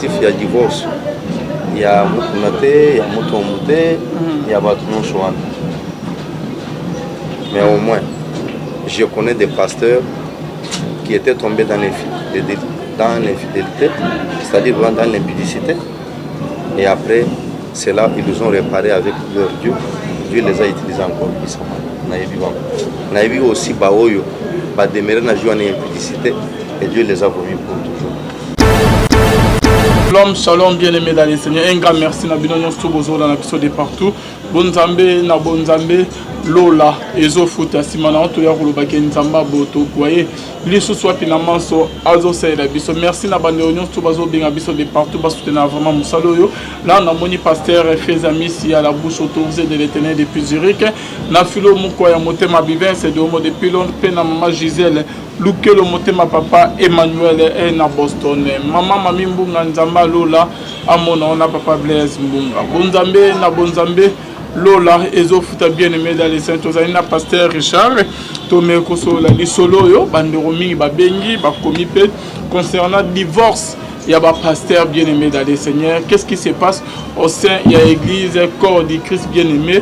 motif il y a divorce. Il y a Mukunate, il y a Mutombute, il y a Batounon. Mais au moins, je connais des pasteurs qui étaient tombés dans l'infidélité, c'est-à-dire dans l'impudicité. Et après, c'est là qu'ils ont réparé avec leur Dieu. Dieu les a utilisés encore. On a vu aussi Baoyo, demeurer dans l'impudicité, et Dieu les a voulu pour toujours. Shalom, bien-aimés dans les Seigneurs. Un grand merci à Binoyon Stobozo dans l'épisode de partout. Bonzambe, na Bonzambe, Lola, Ezo Futa, Simana, Toya Roulobake, Nzamba, Boto, Kouaye, Lissou Swapina Manso, Azo Saïda Biso. Merci à Binoyon Stobozo, bien l'épisode de partout, parce que soutenir vraiment Moussaloyo. Là, on a mon pasteur, fait amis, si à la bouche autorisée de l'éternel depuis Zurich. Na Philo Moukoya, Motema Bivin, c'est de Homo depuis Londres, Pena Maman Gisèle. Lukelo Motema Papa Emmanuel est na Boston. Maman Mami Mbunga Nzamba Lola Amona on a Papa Blaise Mbunga. Bonzambe na Bonzambe Lola Ezo Futa bien-aimé dans les saints. Tozalina pasteur Richard Tomé Kosola Lisolo yo bandero mingi babengi bakomi pe concernant divorce. Il y a un pasteur bien-aimé dans les Seigneurs. Qu'est-ce qui se passe au sein de l'église corps du Christ bien-aimé?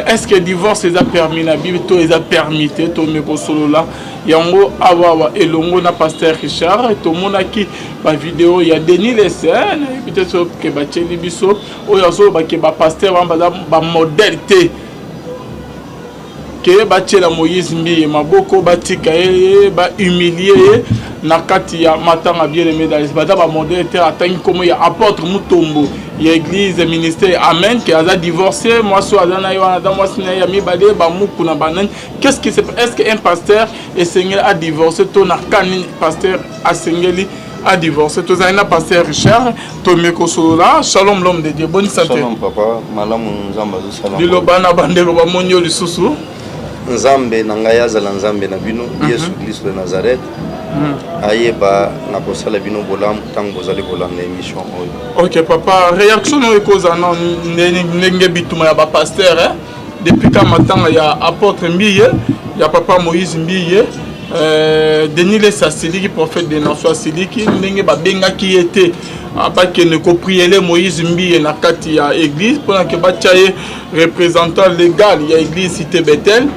Est-ce que le divorce les a permis la Bible, tout les a permis, tout le monde là. Il y a un mot avoir et le mot na pasteur Richard, tout le monde a qui ma vidéo, il y a Denis les scènes, peut-être que Bacheli Bisso, ou il y a que pasteur va modèle que Bachela Moïse Mbi, Maboko Batika, ba humilié, Nakati ya matanga bien aimé dans les bada ba modèle atteint comment il y a apôtre Mutombo. Il y a église ministère amen qui a divorcé moi so azana yo na moi sina ya mi balé ba muku na banan qu'est-ce qui se est-ce que un pasteur et seigneur a divorcé ton arcane pasteur a seigneur a divorcé tous un pasteur Richard Tomé Kosola shalom l'homme de Dieu bonne santé shalom papa malamu nzamba shalom dilo bana bandelo ba monyo lisusu nzambe na ngai azala nzambe na bino Yesu Kristo de Nazareth ayeba na kosala bino bolamu tango bozali kolanda émission oyo. Ok papa, réaction no ekoza na ndenge bituma ya ba pasteur depuis quand matanga ya apôtre Mbiye ya papa Moïse Mbiye Denis les Sasiliki prophète de Nassau Siliki ndenge ba benga ki était ba ke ne ko prier Moïse Mbiye na kati ya église pour que ba tchaye représentant légal ya église cité Bethel.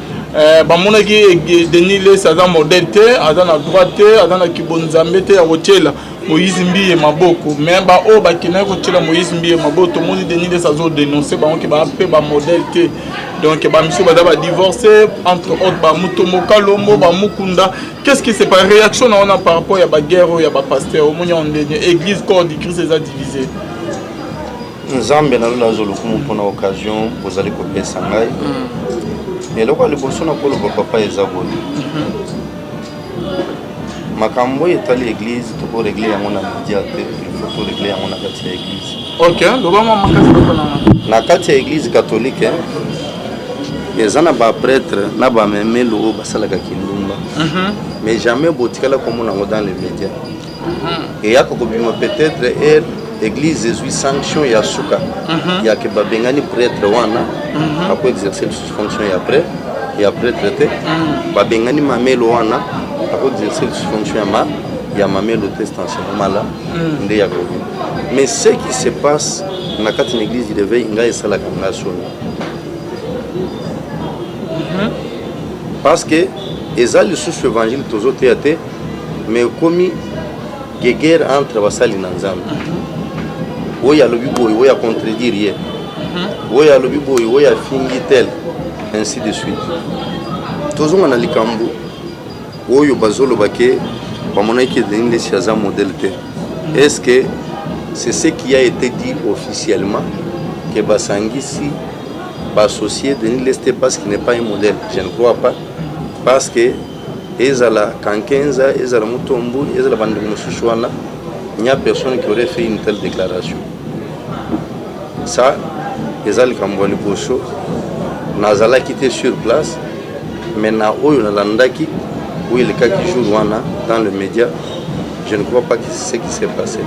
Bamonaki Denis les Azan modèle Azan à droite Azan à Kibonzambe à Rochela Moïse Mbiye Maboko mais ba o ba kina Rochela Moïse Mbiye Maboko tout le monde Denis les Azan dénoncé ba on qui ba pe ba modèle donc ba monsieur ba divorcé entre autres ba Mutomo Kalombo ba Mukunda qu'est-ce qui c'est pas réaction on a par rapport à ba guerre ya ba pasteur au moyen on église corps du Christ les a divisé Nzambe na lula zolukumu pour une occasion vous allez copier sangai et là le bosso na polo papa ezaboli makambo etali église to ko régler yango na médiate il faut to régler yango na kati ya église OK lo ba mama kati na kati ya église catholique ezana ba prêtre na ba memelo basalaka kindumba mais jamais botikala comme on dans les médias et ya ko bima peut-être église Jésus sanction ya suka ya ke babengani prêtre wana après exercer ses fonctions et après traité babengani mamelo wana après exercer ses fonctions ya mamelo testanciellement là ndé ya ko mais ce qui se passe na kati l'église du réveil nga esala kanga soni parce que ezali sous évangile tozo théâtre mais comme guerre entre basali na nzambe oya lobi boy oya contredire hier oya lobi boy oya fingi tel ainsi de suite tozonga na likambo oyo bazolo bake bamona ki Denis les Saza modèle te est-ce que c'est ce qui a été dit officiellement que basangisi associé Denis les parce qu'il n'est pas un modèle je ne crois pas parce que ezala kankenza ezala mutombo ezala bandu musushwana il n'y a personne qui aurait fait une telle déclaration. Ça, les Alcamboli Bosso, Nazala quitté sur place, mais na oyo landaki où il y a cas qui joue dans le média, je ne crois pas que c'est ce qui s'est passé.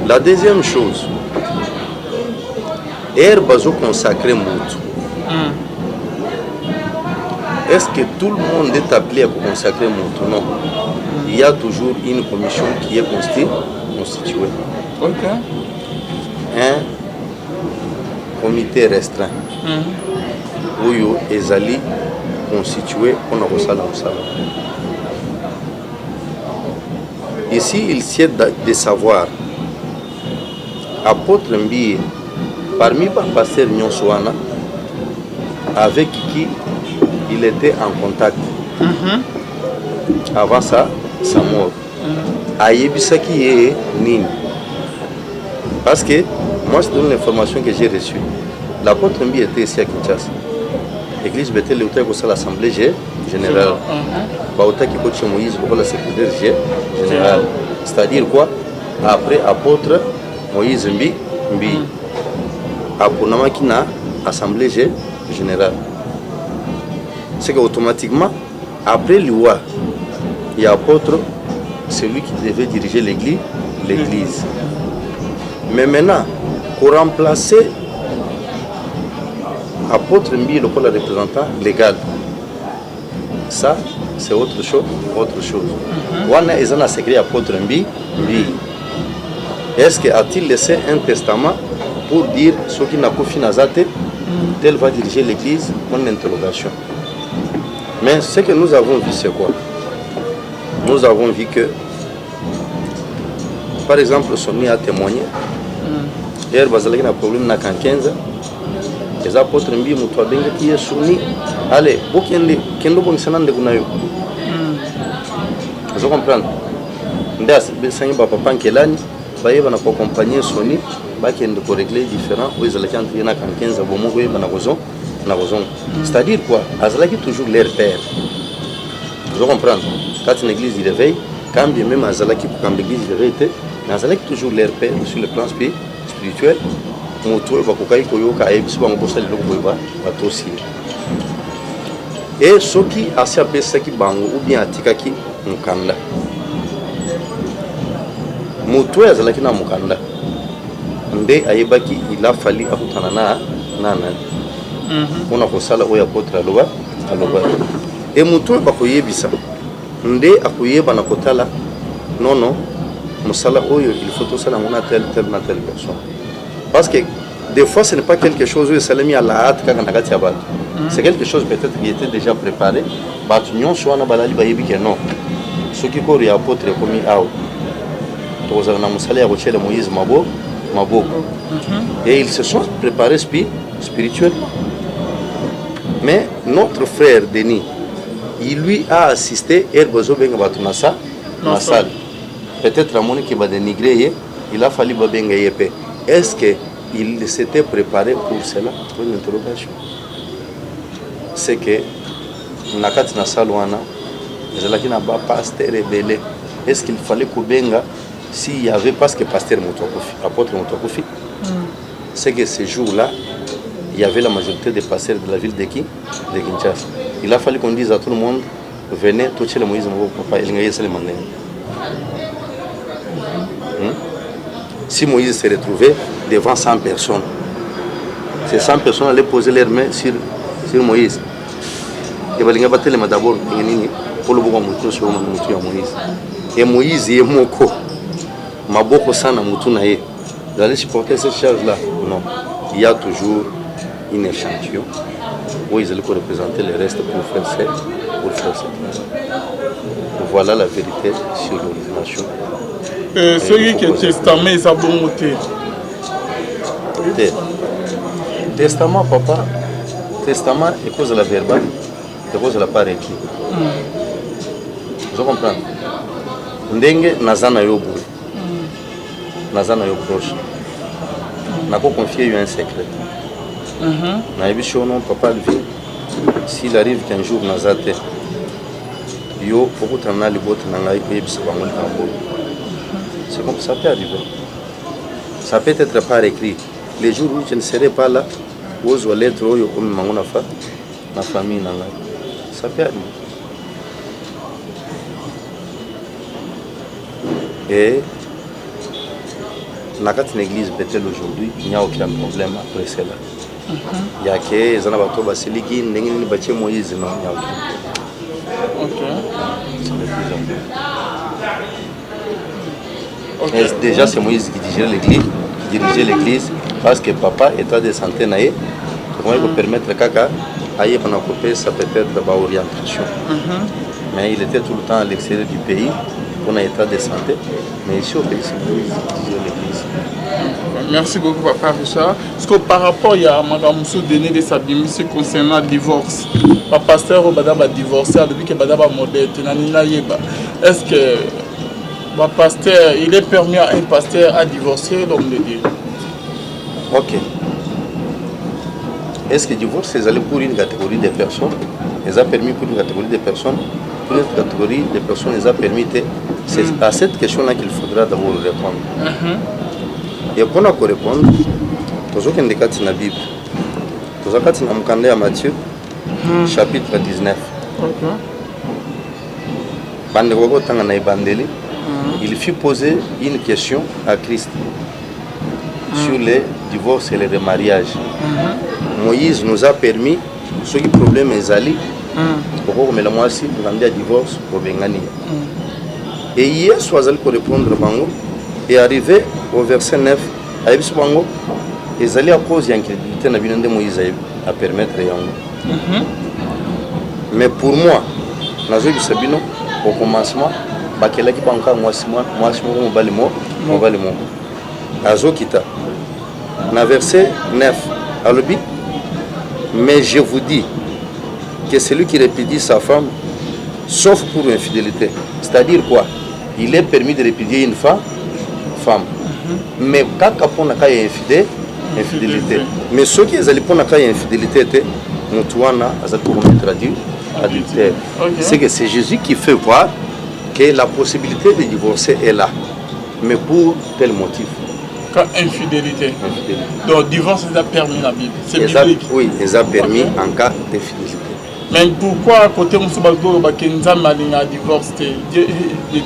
La deuxième chose, Bazo consacré Moutou. Est-ce que tout le monde est appelé à consacrer Moutou? Non. Il y a toujours une commission qui est constituée constitué. Ok. Un comité restreint. Oyo ezali constitué pour nous resala. Ici, il sied de savoir, apôtre Mbiye, parmi les pasteurs Nyonsoana, avec qui il était en contact avant sa mort. Ayebisaki est Nini. Parce que moi, je donne l'information que j'ai reçue. L'apôtre Mbiye était ici à Kinshasa. L'église Bethel est au l'Assemblée générale. Baouta qui coach Moïse pour la secrétaire générale. C'est-à-dire quoi? Après apôtre Moïse Mbi, après Namakina, Assemblée générale. C'est qu'automatiquement, après l'Iwa, il y a apôtre, celui qui devait diriger l'église. Mais maintenant, pour remplacer apôtre Mbi, le représentant légal, ça, c'est autre chose. Wana ils ont un secret apôtre Mbi. Est-ce qu'il laissé un testament pour dire ce qui n'a pas fini tel va diriger l'église? Mon interrogation. Mais ce que nous avons vu, c'est quoi? Nous avons vu que, par exemple, Sony a témoigné. Hier, il y a un problème dans 15. Les apôtres Mbi Moutoua Benga qui est Sony. Allez, vous qui êtes bon, c'est un de Gounayo. Vous comprenez? Ndé papa Kelani, baye bana ko accompagner Sony, ba qui est de régler différent. Vous allez quand il y a 15 bon vous bana raison. C'est-à-dire quoi? Azalaki toujours leur père. Vous comprenez? Quand une église il réveille, quand bien même Azalaki pour quand l'église il réveille, Azalaki toujours leur père sur le plan spirituel. Et ce qui a appelé ça qui bango ou bien atikaki mukanda. Mutu azalaki na mukanda. Nde ayebaki il a fallu akutana na on a kosala oya apôtre aloba. Et mutu bakoyebisa. Nde akoyeba na kotala non musala oyo il faut tout ça na telle personne. Parce que des fois, ce n'est pas quelque chose où c'est mis à la hâte quand c'est quelque chose peut-être qui était déjà préparé. Non. Ce qui est apôtre comme Moïse Mabo. Et ils se sont préparés spirituellement. Mais notre frère Denis, il lui a assisté et peut-être à qui va dénigrer, il a fallu babenga yepé. Est-ce qu'il s'était préparé pour cela? Pour une interrogation. C'est que Nakati na Salwana, Zelaki n'a pas pasteur rebelle. Est-ce qu'il fallait Kubenga s'il y avait, parce que pasteur Moutouakoufi, apôtre Moutouakoufi, c'est que ce jour-là, il y avait la majorité des pasteurs de la ville de Kinshasa. Il a fallu qu'on dise à tout le monde, venez toucher le Moïse Mabo, papa, il y a le mandé. Si Moïse s'est retrouvé devant 100 personnes, ces 100 personnes allaient poser leurs mains sur Moïse. Et d'abord pour le Moïse. Et Moïse est moko. Maboko sana mutunaye. Vous allez supporter cette charge-là? Non. Il y a toujours une échantillon où ils allaient représenter le reste pour faire ça. Voilà la vérité sur l'origination. Celui qui est testament, il a bon côté. Testament, papa. Testament est cause de la verbale, est cause de la part écrite. Vous comprenez? Ndenge nazana yobu. Nazana yo proche. Nako confié un secret. Na non papa lui. S'il arrive qu'un jour nazate yo okutana libota nanga yebisa bangoli kambo. C'est comme ça peut arriver. Ça peut être par écrit. Les jours où je ne serai pas là, où je vais l'être, comme ma famille. Ça peut arriver. Et dans une église Bethel aujourd'hui, il n'y a aucun problème après cela. Il y a que les anabato basiliki, n'engeni bache Moïse, non, il n'y a aucun problème. Ok. C'est le plus important. Okay. Déjà, c'est Moïse qui dirigeait l'église parce que papa, état de santé, comment il peut permettre Kaka aille pendant couper ça peut-être la orientation. Mais il était tout le temps à l'extérieur du pays pour un état de santé. Mais ici au pays, c'est Moïse qui dirigeait l'église. Merci beaucoup, Papa Richard. Parce que par rapport à Mme Donné de Sabimi concernant le divorce, le pasteur a divorcé, depuis que Badaba modèle, est-ce que le pasteur, il est permis à un pasteur à divorcer l'homme de Dieu? Ok. Est-ce que le divorce, c'est pour une catégorie de personnes? Les a permis pour une catégorie de personnes? Pour une catégorie de personnes, les a permis. C'est à cette question-là qu'il faudra d'abord répondre. Et pour nous répondre, nous avons des cas dans la Bible. Nous avons des cas dans Matthieu, chapitre 19. Il fut posé une question à Christ sur les divorces et les remariages. Moïse nous a permis, ceux qui problème est allé, pour que moi aussi, pour demander un divorce pour Bengani. Et hier, soit pour répondre Bango, et arrivé au verset 9, ils allaient à cause de l'incrédulité de Moïse à permettre Yango. Mais pour moi, au commencement, dans verset 9, mais je vous dis que celui qui répudie sa femme, sauf pour infidélité. C'est-à-dire quoi? Il est permis de répudier une femme. Mais quand on a une infidélité. Mais ceux qui ont une infidélité, nous devons traduire adultère. C'est que c'est Jésus qui fait voir que la possibilité de divorcer est là. Mais pour tel motif. Quand infidélité. Donc, divorce, c'est permis dans la Bible. C'est biblique. Oui, c'est permis en cas d'infidélité. Mais pourquoi, à côté de a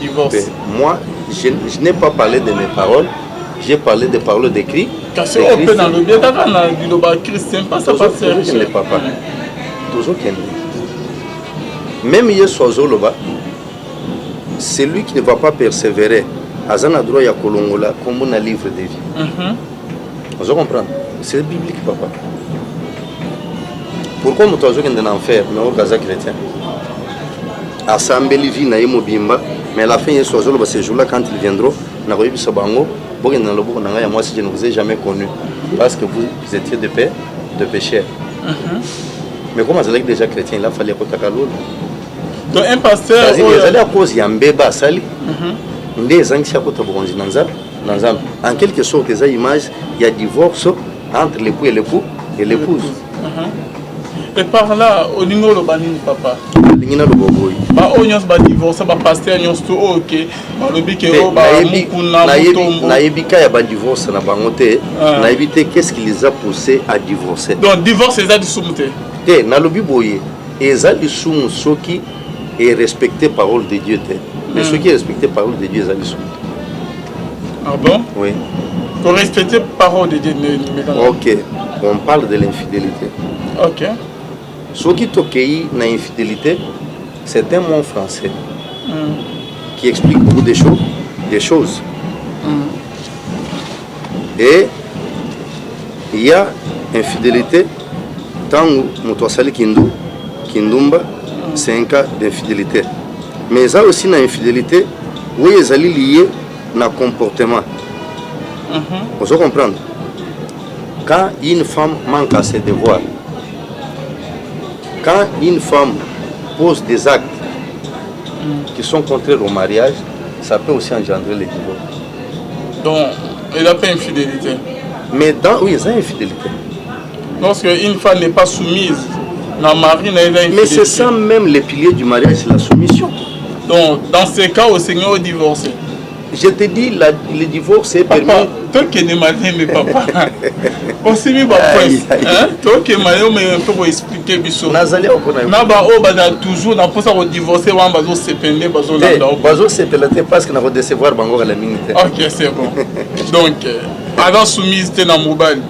divorce? Moi, je n'ai pas parlé de mes paroles, j'ai parlé des paroles d'écrit. Parce qu'on peut dans le bien, dans le chrétien, pas ça passe. Toujours qu'il même Yesu celui qui ne va pas persévérer, Azana droit ya kolongola comme un livre de vie. Vous comprenez? C'est biblique, papa. Pourquoi nous sommes en enfer, mais au Gaza chrétien? Assemblée vie na yemobimba, mais à la fin Yesu ce jour-là quand ils viendront, na roibi sabango, bogen na lobo na ngaya moi si je ne vous ai jamais connu parce que vous étiez de pécheurs. Mais comme vous êtes déjà chrétien, il a fallu que vous donc un pasteur à cause il y a un bébé sali des anxiétés en quelque sorte des images il y a divorce entre l'époux et l'épouse. Et par là au niveau le banini papa lingina le boboy ba onyos ba divorce ba pasteur nyos to OK ba lobi ke o ba mukuna mutombo na yebika ya ba divorce na bangote na éviter qu'est-ce qui les a poussés à divorcer. Donc divorce les a dissumté te na lobi boye ezali sumu soki et respecter parole de Dieu. Mais ceux qui respectent parole de Dieu, ils ont. Ah bon? Oui. Pour respecter parole de Dieu, ok. On parle de l'infidélité. Ok. Ceux qui toquent dans l'infidélité, c'est un mot français qui explique beaucoup de choses. Et il y a infidélité, tant que Kindumba, c'est un cas d'infidélité. Mais il y a aussi une infidélité où ils sont liés à un comportement. Vous comprenez? Quand une femme manque à ses devoirs, quand une femme pose des actes qui sont contraires au mariage, ça peut aussi engendrer les divorces. Donc, il n'a pas infidélité. Mais oui, il y a infidélité. Lorsqu'une femme n'est pas soumise, mais c'est ça même les piliers du mariage, c'est la soumission. Donc, dans ce cas, au Seigneur est divorcé. Je te dis, le divorce est permis. Toi qui es marié, mais papa. Aussi, mais toi qui es marié, mais il faut expliquer. Nazali toujours, on pense à divorcer, on va se péner, parce qu'on va décevoir Bango à la minute. Ok, c'est bon. Donc, avant soumise, tu es dans le mobile.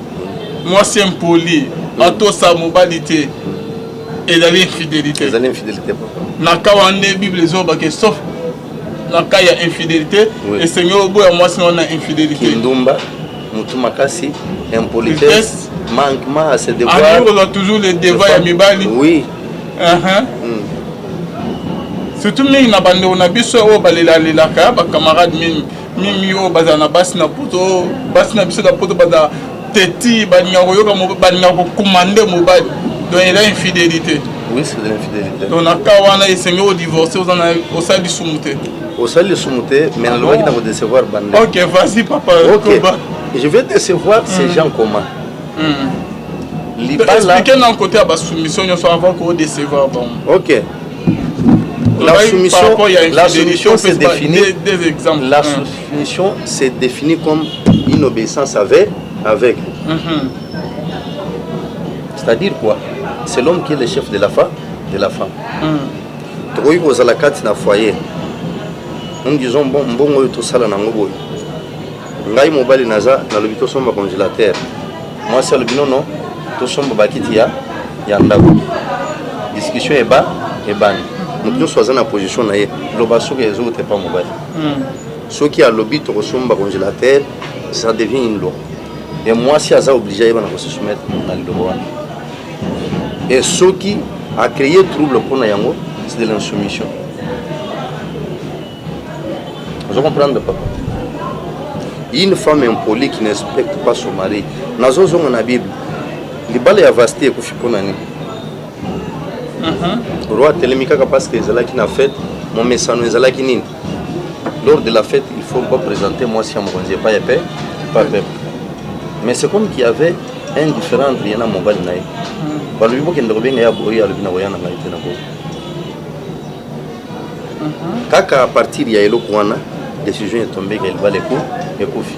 Moi, c'est impoli. En tout ça, mobilité. Et l'infidélité. Les infidélités, papa. Na kawane Bible les autres sauf dans cas il y a infidélité et Seigneur boya moi sinon on a infidélité kindumba mutu makasi impolitesse manquement à ses devoirs on a toujours les devoirs ya mibali oui surtout mingi na bande on a biso o balela lelaka ba camarade mimi o bazana basi na poto basi na biso na poto baza teti baninga koyoka baninga ko commander mobile donc il y a infidélité. Oui, c'est de l'infidélité. Donc, on a essayé de divorcer au sein du soumouté. Au sein du soumouté, mais on va décevoir. Ok, vas-y, papa. Ok. Je vais décevoir ces gens comment. Expliquez-nous un côté à la soumission, avant qu'on décevoir. Ok. La soumission c'est défini. Des exemples. La soumission c'est défini comme une obéissance avec. C'est-à-dire quoi? C'est l'homme qui est le chef de la femme. Troï aux alakati na foyer. Nous disons bon tout ça là n'angoboy. Ngai mobile naza na lobito somba congélateur. Moi c'est le bino non. Tout somba bakiti ya ndako. Discussion est bas et ban. Nous sommes en position na ye. Lobaso que les autres pas mobile. Ceux qui a lobby to somba congélateur, ça devient une loi. Et moi si aza obligé à se soumettre à loi. Et ce qui a créé trouble pour Nayango, c'est de l'insoumission. Vous comprenez, papa? Une femme impolie qui ne respecte pas son mari. Dans la Bible, les balles à vasté et Kofikonani. Le roi Télémika, parce que Zalaki n'a fait, mon message Zalaki Nin. Lors de la fête, il ne faut pas présenter moi si on ne me pas épais, pas peuple. Mais c'est comme qu'il y avait un différent entre Yana Mobile Naï. Kaka à partir de Yaelo Kouana, la décision est tombée qu'elle va les coups et Koufi.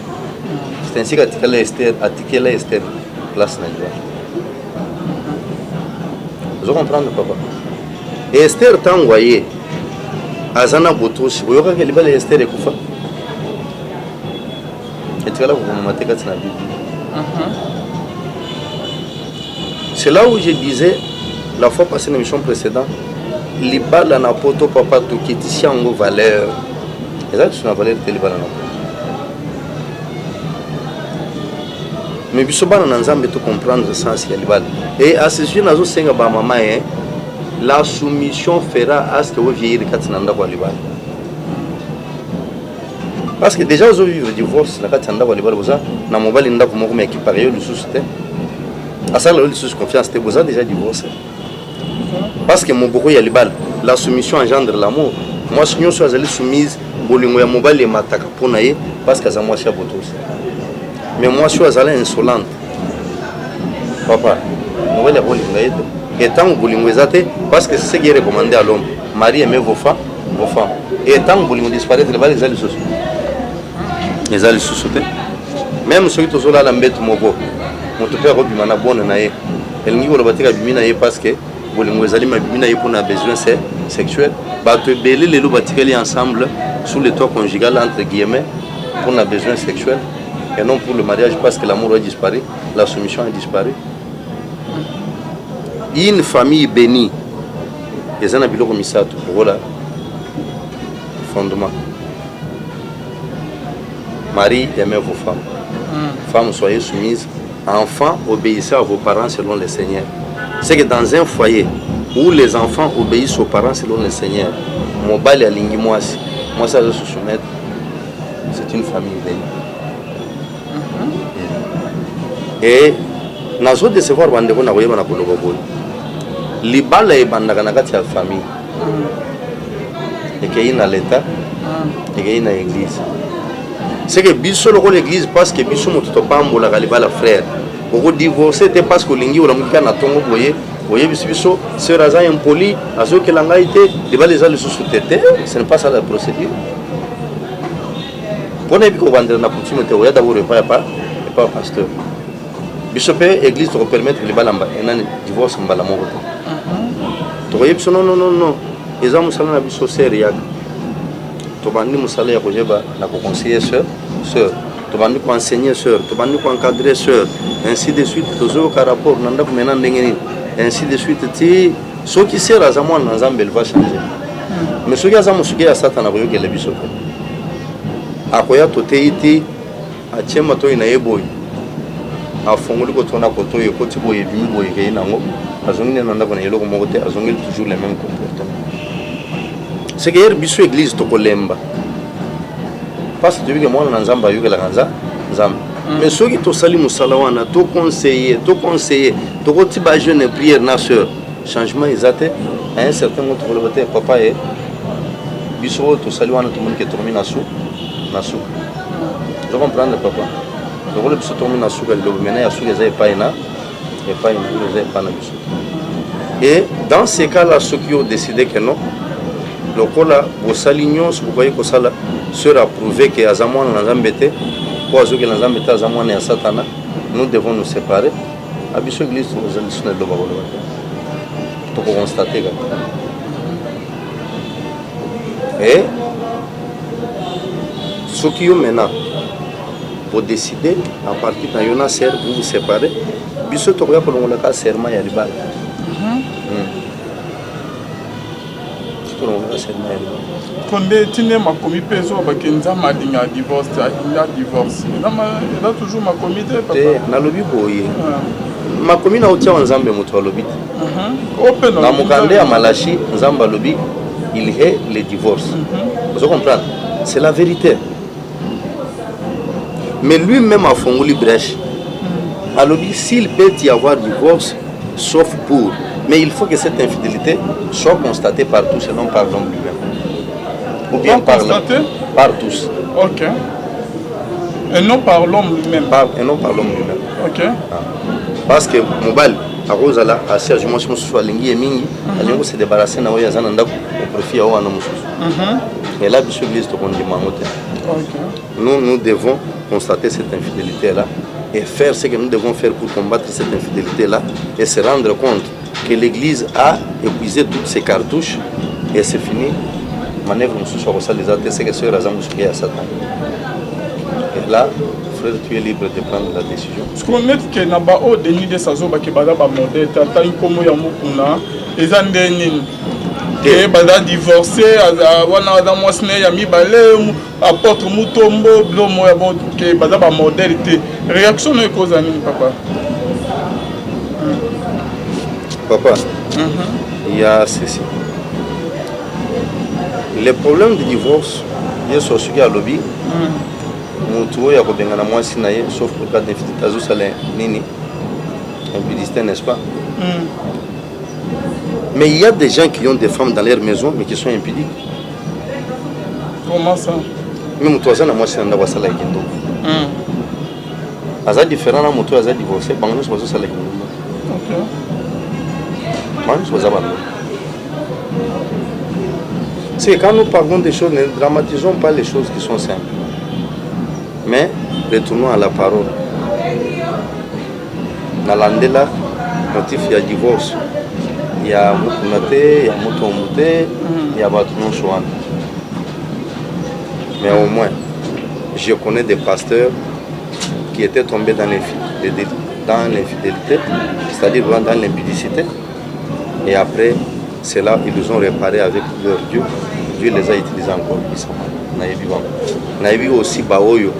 C'est ainsi qu'Atikala Esther, place Naïva. Vous comprenez, papa? Et Esther t'a envoyé Azana Botos, vous voyez qu'elle va les Esther et Koufa. Et tu vas là, vous m'avez maté quand Bible. C'est là où je disais, la fois passée dans l'émission précédente, les balles à poto papa tout qui est en valeur. Et là, tu as valeur de les balles à mais biso bana nanzambe to comprendre le sens ya libala. Et à ce sujet nazo senga ba mama la soumission fera à ce que vous vieillir katinanda kwa libala. Parce que déjà vous vivre divorce na katinanda kwa libala boza na mobali ndako moko me équiparé le suscité. À ça, le sous confiance, tu as déjà divorcé. Parce que mon beaucoup y a la soumission engendre l'amour. Moi, si nous sommes soumises, bolingo ya mobile mataka ponaye parce que ça moi cher botos. Mais moi, je suis insolente. Papa, mobile ya bolingo yeto. Et tant bolingo ezate parce que c'est ce qui est recommandé à l'homme. Marie aimez vos femmes. Et tant bolingo disparaître les balles les sous. Les alliés sous. Même ceux qui sont là la mbête mobo. Mon père a bimana bonne naé. Elle n'y voit pas que bimina est parce que vous les moisali ma bimina est pour un besoin sexuel. Bah te belé les loups batikali ensemble sous le toit conjugal entre guillemets pour un besoin sexuel et non pour le mariage parce que l'amour a disparu, la soumission a disparu. Une famille bénie, les gens habillent comme ça tout voilà fondement. Marie aimez vos femmes. Femmes soyez soumises. Enfants, obéissez à vos parents selon le Seigneur. C'est que dans un foyer où les enfants obéissent aux parents selon le Seigneur, moi ça je se soumettre, c'est une famille bénie. Et nous avons décevoir bandeko na koyeba na koloba boy. Libala e bandaka na kati ya famille. Et qu'il y a l'État, et qu'il y a l'église. C'est que biso loko l'église parce que biso moto pas mbola kaliba la frère. Beaucoup divorcé c'était parce que lingi ola mukika na tongo boye biso sœur aza impoli azo que langa été les les a le sous-tête, ce n'est pas ça la procédure. Pour ne pas vendre na coutume te oya d'abord pas pasteur. Biso pe église pour permettre les balamba un divorce mbala moko. To voyez biso non. Eza musala na biso sérieux. Tu vas nous saler à Kojeba, la conseiller sœur, tu vas nous enseigner sœur, tu vas nous encadrer sœur, ainsi de suite, tu as un rapport, ainsi de suite, ceux qui servent à moi dans Zambel va changer. mais soki aza mosuki ya satana koyokela biso te akoya totei te atie matoi na ye boye afongoli kotona koto ekoti boye ebimi boye kei nango azongi nde na ndako na eloko moko te azongeli toujours le même comportement c'est que yer biso église tokolemba parce que toyebi ke mwana na nzambe ayokelaka nzambe mais soki tosali mosala wana toconseiller tokoti bajeune prière na sœur changement eza te à un certain moment tokoloba te papa ye biso oyo tosali wana tomoni ke tokomi na suka je comprendre papa tokolo biso tokomi na suka lilobo maintenant ya suka eza epai na eza epai na biso et dans ces cas là soki odécide que non lokola bosali nyonso bokoki kosala sœur approuvé ke aza mwana na nzambe te po azokela nzambe te aza mwana ya satana nous devons nous séparer abiso église tokoza liso na liloba koloba te tokokonstate kaka et soki yo maintenant podécide à partir na yo na sœur vous vous séparez biso tokoya kolongolaka serment ya libala konde tine makomi mpe ezobake nzambe alinga divorce alinga divorce eza toujours makomi te te nalobi boye makomi na otia wa nzambe moto alobi te na mokande ya malachi nzambe alobi il est le divorce vous comprendre c'est la vérité mais lui-même a fongoli brèche alobi s'il peut y avoir divorce sauf pour mais il faut que cette infidélité soit constatée par tous et non par l'homme lui-même. Ou bien par tous. Ok. Et non par l'homme lui-même. Et non par l'homme lui-même. Ok. Parce que Mobile, à Rosala, à Serge, moi je me suis aligné et Mingi, à se débarrasser de Yazananda au profit à Oanamus. Et là, Bishop List, on dit Mamote. Nous devons constater cette infidélité-là et faire ce que nous devons faire pour combattre cette infidélité-là et se rendre compte que l'Église a épuisé toutes ses cartouches et c'est fini. Manœuvre nous sur les athées, c'est que c'est Razam Moussouké à Satan. Et là, frère, tu es libre de prendre la décision. Ce qu'on met que Naba au déni de Sazoba qui bada ba modèle, tata ikomo ya mukuna, ezande nini. Que bada divorcé, wana da mosne ya mi balé, apôtre mutombo, blomo ya bon que bada ba modèle te. Réaction ne cause nini papa? Papa, il y a ceci. Le problème du divorce, il y a sur ce qui a lobby. Moutou, il y a un mois sinaï, sauf pour le cas d'infidélité, ça l'est nini. Impudicité, n'est-ce pas? Mais il y a des gens qui ont des femmes dans leur maison, mais qui sont impudiques. Comment ça? Même toi, ça n'a moi c'est un avassa la guindo. Aza différent à moutou, aza divorcé, bango c'est pas ça la guindo. Ok. C'est quand nous parlons des choses, ne dramatisons pas les choses qui sont simples. Mais retournons à la parole. Dans l'andela, motif il y a divorce. Il y a Moukounate, il y a Moutoumouté, il y a Batounon Chouan. Mais au moins, je connais des pasteurs qui étaient tombés dans l'infidélité, c'est-à-dire dans l'impudicité. Et après, c'est là qu'ils ont réparé avec leur Dieu. Dieu les a utilisés encore. On a vu aussi Baoyo,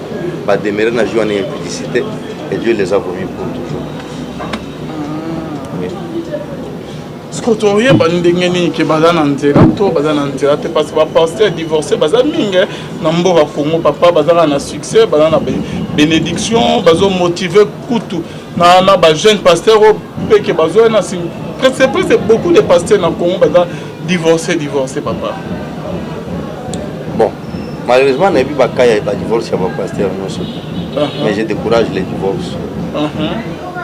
Bademere n'a joué en impudicité et Dieu les a vomis pour toujours. Ce que tu as dit, c'est que tu parce que les pasteurs divorcés, Congo, papa, ils ont succès, ils ont bénédiction, ils ont motivé les jeunes pasteurs qui c'est beaucoup de pasteurs dans le Congo qui sont divorcés, papa. Bon, malheureusement, il y a eu des divorces chez les pasteurs, mais je décourage les divorces.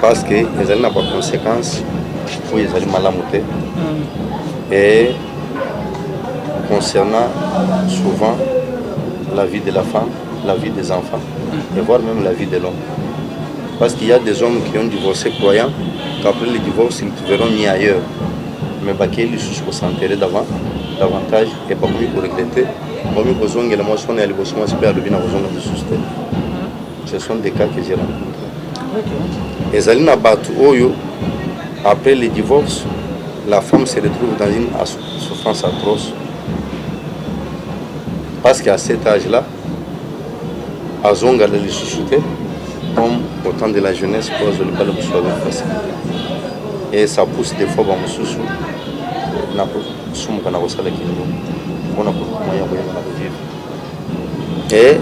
Parce qu'ils n'ont pas de conséquences, pour les animaux malamutés. Et concernant souvent la vie de la femme, la vie des enfants, et voire même la vie de l'homme. Parce qu'il y a des hommes qui ont divorcé croyants, qu'après le divorce, ils te verront mis ailleurs. Mais ils sont s'enterrer davantage et pas mieux pour regretter. Ce sont des cas que j'ai rencontrés. Et Zalina Batu Oyo, après le divorce, la femme se retrouve dans une souffrance atroce parce qu'à cet âge-là, azonga les sous-soutés, comme au temps de la jeunesse, pour ne pas le facile. Et ça pousse des fois dans mon sous-sous. On a et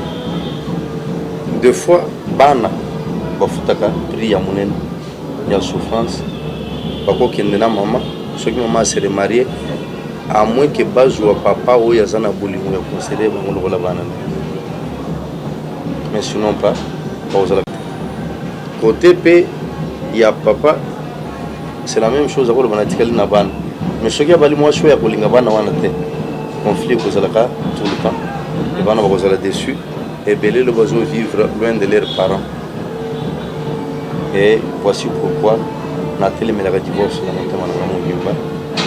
deux fois, bana, bafutaka, prix ya monen, ya souffrance, bako kendena maman, ceux qui maman s'est remariée, à moins que bazou papa ou yazana boulimou ya conseiller, bango le bana. Mais sinon pas, côté P, il y a papa, c'est la même chose à quoi le banatikali na bana. Mais ceux qui a bali moi choix ya kolinga bana wana te, conflit kozalaka tout le temps, les bana bakozala dessus. Et belé le besoin de vivre loin de leurs parents. Et voici pourquoi Nathalie me l'a divorce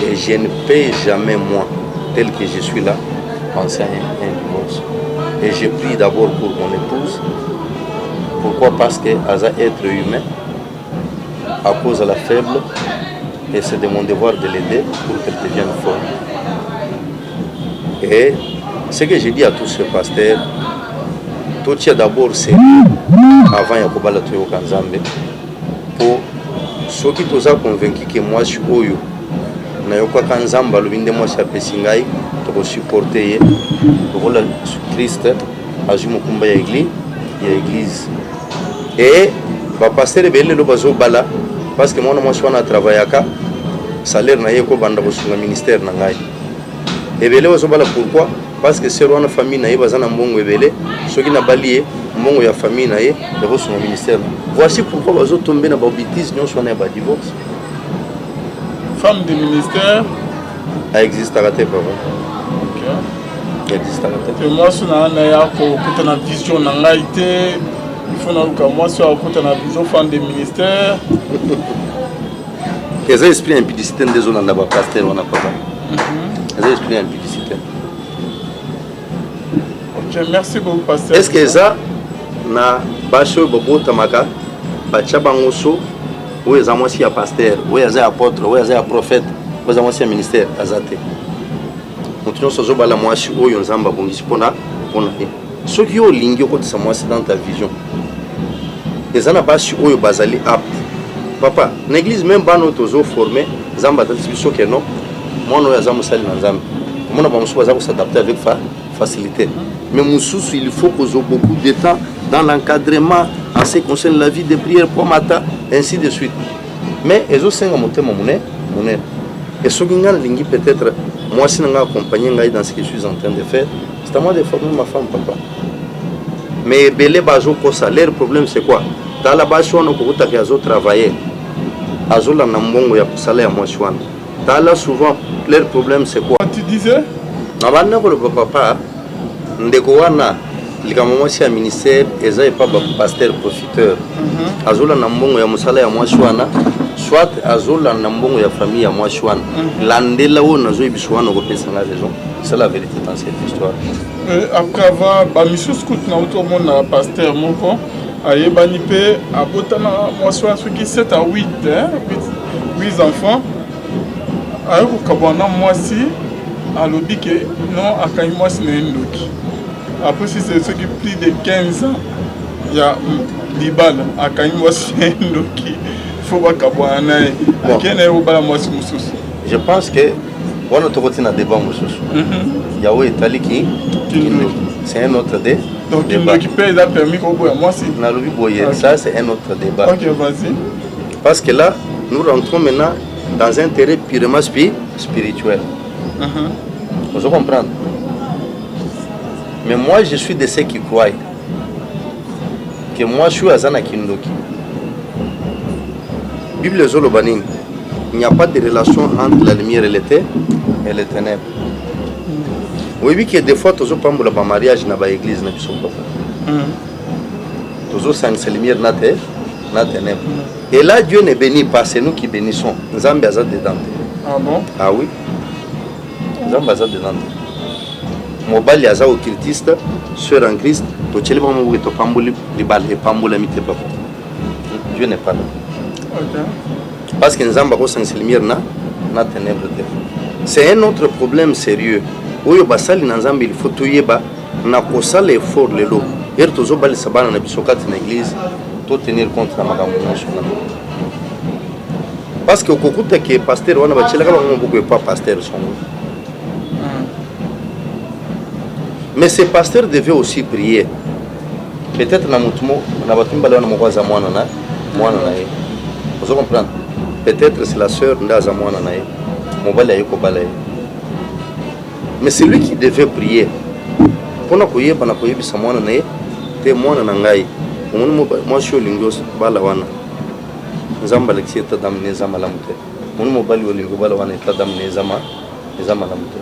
et je ne peux jamais, moi, tel que je suis là, penser à un divorce. Et je prie d'abord pour mon épouse. Pourquoi? Parce qu'elle a être humain, à cause de la faible, et c'est de mon devoir de l'aider pour qu'elle devienne forte. Et ce que je dis à tous ces pasteurs, tout d'abord c'est avant Yakobala Toyo Kanzambe pour ceux qui sont convaincus que moi je suis Oyo Nayoka Kanzamba le vinde moi c'est Pessingai pour supporter pour le Christ ajumo kumba ya église et va passer le belle le bazo bala parce que moi je suis en travail aka salaire na yeko banda ko sunga ministère na ngai et belle bazo bala pourquoi? Parce que c'est une famille naïe bazana mbongo ebele soki na balié mbongo ya famille naïe de son ministère. Voici pourquoi bazo tomber na ba bêtise non sur na ba divorce. Femme du ministère existe à rater pas. OK. Existe à rater. Et moi sona na ya ko kutana vision na ngaité il faut na ka moi so kutana vision femme du ministère. Les esprits impudicité des zones na ba pasteur on a pas. Les esprits impudicité. Merci beaucoup, pasteur. Est-ce que ça, na bacho bobo tamaka, bacha bangoso, ou est-ce que c'est pasteur, ou est-ce apôtre, ou est-ce prophète, ou est-ce que ministère, azate. Nous tenons ce jour à la moitié où on s'en va pour nous. Ceux qui ont l'ingé au côté de moi, c'est dans ta vision. Les gens pas sur où basali apte. Papa, l'église même pas nous tous formés, zamba dans ce que non, moi nous avons sali dans zamba. Moi nous avons s'adapter avec facilité. Mais Moussous, il faut qu'on ait beaucoup de temps dans l'encadrement en ce qui concerne la vie de prière pour matin, ainsi de suite. Mais ils ont 5 montées mon et ce qui est peut-être moi si je accompagné dans ce que je suis en train de faire, c'est à moi de former ma femme, papa. Mais belé bazo ko salaire, problème c'est quoi? Dans la base on a travailler. Azo la nambongo ya salaire moi chouan. Dans là souvent leur problème c'est quoi? Tu disais? Nabana ko le papa ndeko wana likamamo si ya ministère eza epa ba pasteur profiteur azola na mbongo ya musala ya mwasi wana soit azola na mbongo ya famille ya mwasi wana landela wo nazo ibiswana ko pesa na raison c'est la vérité dans cette histoire. Après va ba misus kout na auto mona pasteur moko ayebani pe abotana mwasi wana soki 7 à 8 8 enfants ayoko kabwana mwasi alobi que non akangi mwasi na ndoki. Après, si c'est ceux qui plus de 15 ans, il y a Libal, à Kanimos, il faut pas qu'aboyer. Je pense que on a trouvé un débat. Il y a eu Italie qui c'est un autre débat. Donc, il récupère les permis qu'on boit. Moi, c'est ça, c'est un autre débat. Ok, vas-y. Parce que là, nous rentrons maintenant dans un terrain purement spirituel. Vous comprenez? Mais moi, je suis de ceux qui croient que moi, je suis Azana Kindoki. Bible Zolobanin, il n'y a pas de relation entre la lumière et les ténèbres. Oui, que des fois, tu as pas mariage dans l'église. Tu as la lumière dans les ténèbres. Et là, Dieu ne bénit pas, c'est nous qui bénissons. Nous avons besoin dedans. Ah bon? Ah oui. Nous avons besoin dedans. Mobile yaza occultiste, sœur en Christ, to tcheli ba mo to pambuli libal et pambula mite papa. Dieu n'est pas là. OK. Parce que nzamba ko sans lumière na ténèbres. C'est un autre problème sérieux. Oyo basali na nzamba il faut toyeba na kosala effort lelo ere tozobalisa bana na biso kati na église to tenir compte na makambo nyonso wana parce que okokuta ke pasteur wana batielaka bango moko epa pasteur songo mais ce pasteur devait aussi prier peut-être na mutumo na bato mibale wana moko aza mwana na ye ozo comprendre peut-être c'est la sœur nde aza mwana na ye mobali aye kobala ye mais c'est lui qui devait prier mpona koyeba na koyebisa mwana na ye te mwana na ngai omoni mwasi olingi bala wana nzambe alekisi eta damu ne eza malamu te omoni mobali olingi bala wana eta damu ne eza malamu te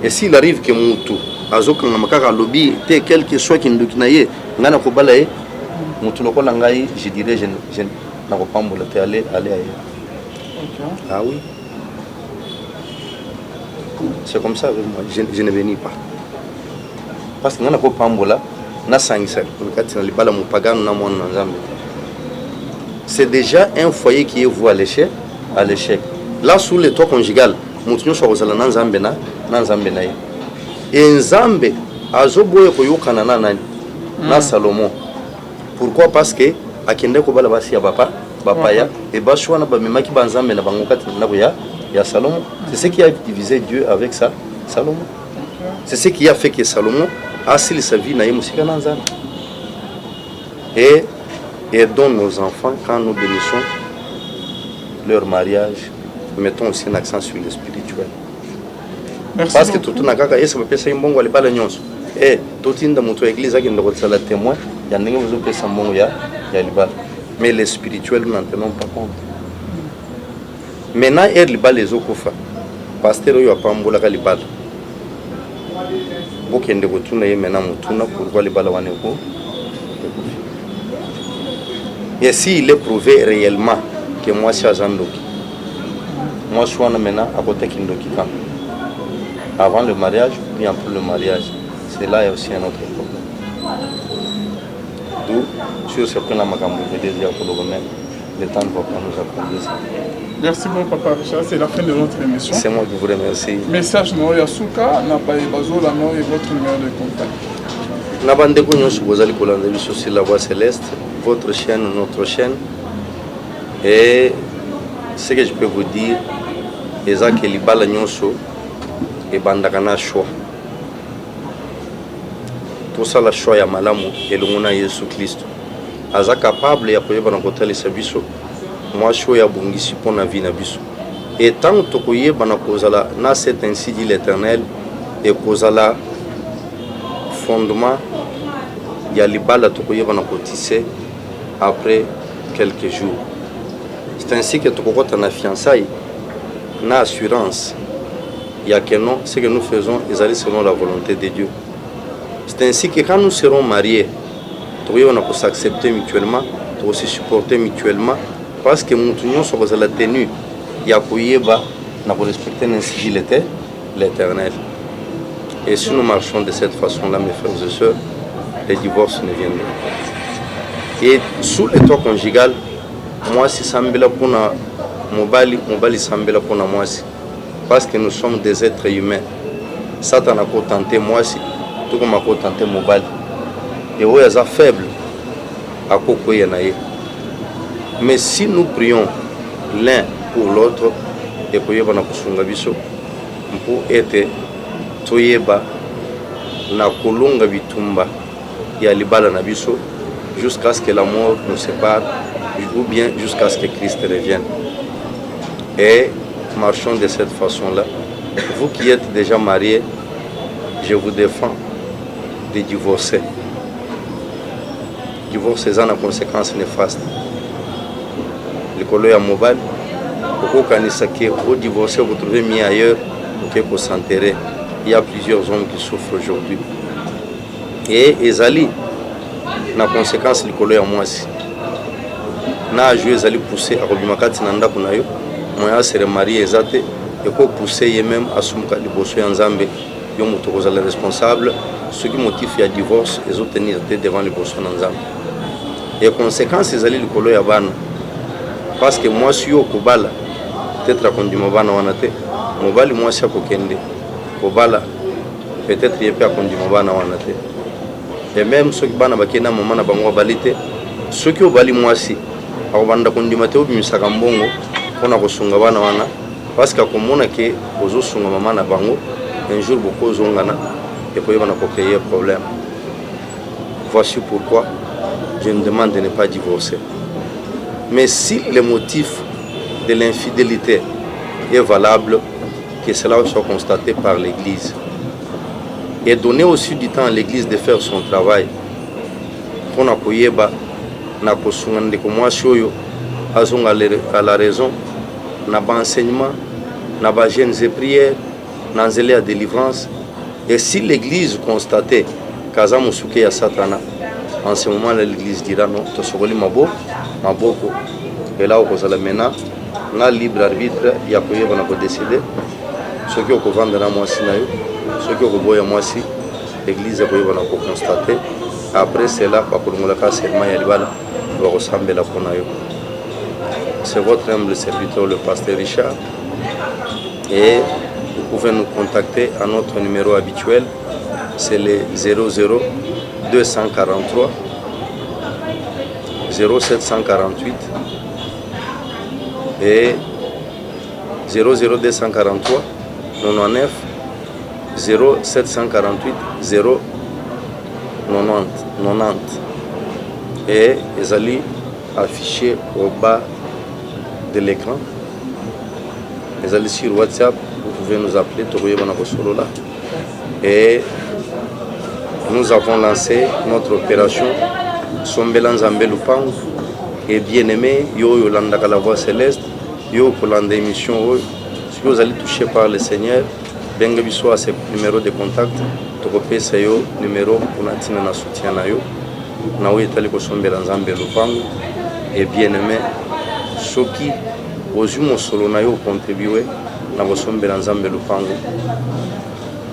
et s'il arrive ke mutu azokangama kaka alobi te quelque soit kindoki na ye ngai na kobala ye mutu lokola ngai je dirais je nakopambola te ale aye. Ah oui, c'est comme ça avec moi, je ne bénis pas parce que ngai nakopambola nasangisa kati na libala mopagano na mwana na nzambe. C'est déjà un foyer qui est voué à l'échec. Là sous le toit conjugal mutu nyonso akozala na nzambe na ye e nzambe azoboye koyokana na nani na Salomon. Pourquoi? Parce que akende kobala basi ya bapaya et basi wana bamemaki banzambe na bango kati na ya Salomon. C'est ce qui a divisé Dieu avec ça Salomon. C'est ce qui a fait que Salomon a scellé sa vie na ye musika na nzambe. Et aidons nos enfants quand nous bénissons leur mariage. Mettons aussi un accent sur le spirituel. Merci parce que beaucoup. tout nakaka esa bapesa mbongo alibala nyonso totinda moto ya église akende kosala témoin ya ndenge bozopesa mbongo ya libala mais les spirituels n'en tenons pas compte. Maintenant libala ezokufa pasteur oyo apambolaka libala bokende kotuna ye maintenant motuna pourquoi libala wana ekufi. Et s'il est prouvé réellement que moi c'est azandoki moi je suis maintenant à côté kindoki quand avant le mariage puis après le mariage, c'est là il y a aussi un autre problème. D'où sur ce point là makambo je dire pour le domaine le temps ne va pas nous apprendre ça. Merci beaucoup Papa Richard, c'est la fin de notre émission. C'est moi qui vous remercie. Message no Yasuka na pa bazola no et votre numéro de contact. Na bande ko nyonso bozali kolanda biso sur la voie céleste, votre chaîne, notre chaîne. Et ce que je peux vous dire eza ke libala nyonso ebandaka na choix tosala choix ya malamu elongo na Yesu Kristo aza capable ya koyeba na kotalisa biso mwasi oyo abongisi mpo na vie na biso et tant tokoyeba na kozala na cet ainsi dit l'Éternel ekozala fondement ya libala tokoyeba na kotise après quelques jours. C'est ainsi que tokokota na fiançailles na assurance il y a que non, ce que nous faisons est aller selon la volonté de Dieu. C'est ainsi que quand nous serons mariés, on a s'accepter mutuellement, aussi supporter mutuellement, parce que nous sommes la tenue, il y a pour respecter ainsi l'Éternel. Et si nous marchons de cette façon-là, mes frères et sœurs, les divorces ne viennent pas. Et sous le toit conjugal, moi si sambela pour mobali sambela pour moi si. Parce que nous sommes des êtres humains. Satan a tenté moi aussi, tout comme a tenté mobile. Et oui, ils sont faibles. Mais si nous prions l'un pour l'autre, et pour être toyeba na kolonga bitumba ya libala na biso jusqu'à ce que la mort nous sépare ou bien jusqu'à ce que Christ revienne. Et marchons de cette façon-là. Vous qui êtes déjà mariés, je vous défends de divorcer. Divorce est en conséquence néfaste. Le colo à mobile, au Kanisake, au divorcer, vous trouvez mieux ailleurs pour s'enterrer. Il y a plusieurs hommes qui souffrent aujourd'hui. Et Ezali, la conséquence, le colo à moi aussi. Na joué Ezali poussé à Robimakati Nanda Kunayo. Moi, c'est marié exact et pour pousser même à son cas de bosser en Zambie, ils ont les responsables. Ce qui motive le divorce, ils ont tenu devant les bosses en Zambie. Et conséquence, ils allaient le colo à Ban. Parce que moi, si au Kobala, peut-être à conduire mon ban en athée, mon bal, moi, c'est à Kokende, Kobala, peut-être il peut conduire bana wana te. Et même ceux qui bana bakena mama na bango balite ceux qui obali mwasi akobanda kondima te obimisaka mbongo mpona kosunga bana wana parce que akomona ke ozosunga mama na bango un jour beaucoup ozongana et puis bana créer problème. Voici pourquoi je ne demande de ne pas divorcer. Mais si le motif de l'infidélité est valable, que cela soit constaté par l'Église. Et donner aussi du temps à l'Église de faire son travail. Pour na koyeba na kosunga ndeko mwasi oyo azonga à la raison na ba enseignement na ba jeûnes et prières na nzela ya délivrance. Et si l'Église constatait kaza musuke ya Satana, en ce moment l'Église dira non, tosokoli maboko. Et là on la maintenant na libre arbitre ya koyeba na ko décider ce qui est vendre na mwasi na yo, ce qui est boya mwasi, l'Église koyeba na ko constater. Après cela pa kolongola ka serment ya libala va resembler pona yo. C'est votre humble serviteur le pasteur Richard et vous pouvez nous contacter à notre numéro habituel, c'est le 00 243 0748 et 00243 99 0748 0 90 et ils allaient afficher au bas de l'écran. Ils allaient sur WhatsApp, vous pouvez nous appeler et nous avons lancé notre opération Sombela Nzambe Lupango et bien-aimé Yo Yolanda la voix céleste Yo Kolanda émission si vous allez toucher par le Seigneur benga biso à ce numéro de contact tokopesa yo numéro pour natina na soutien na yo na wo etali ko Sombela Nzambe Lupango et bien-aimé soki ozumo solo na yo contribuer na ko Sombela Nzambe Lupango.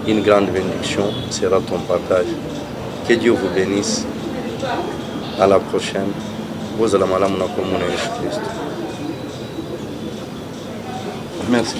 Une grande bénédiction sera ton partage. Que Dieu vous bénisse. À la prochaine. Vous allez Jésus-Christ. Merci.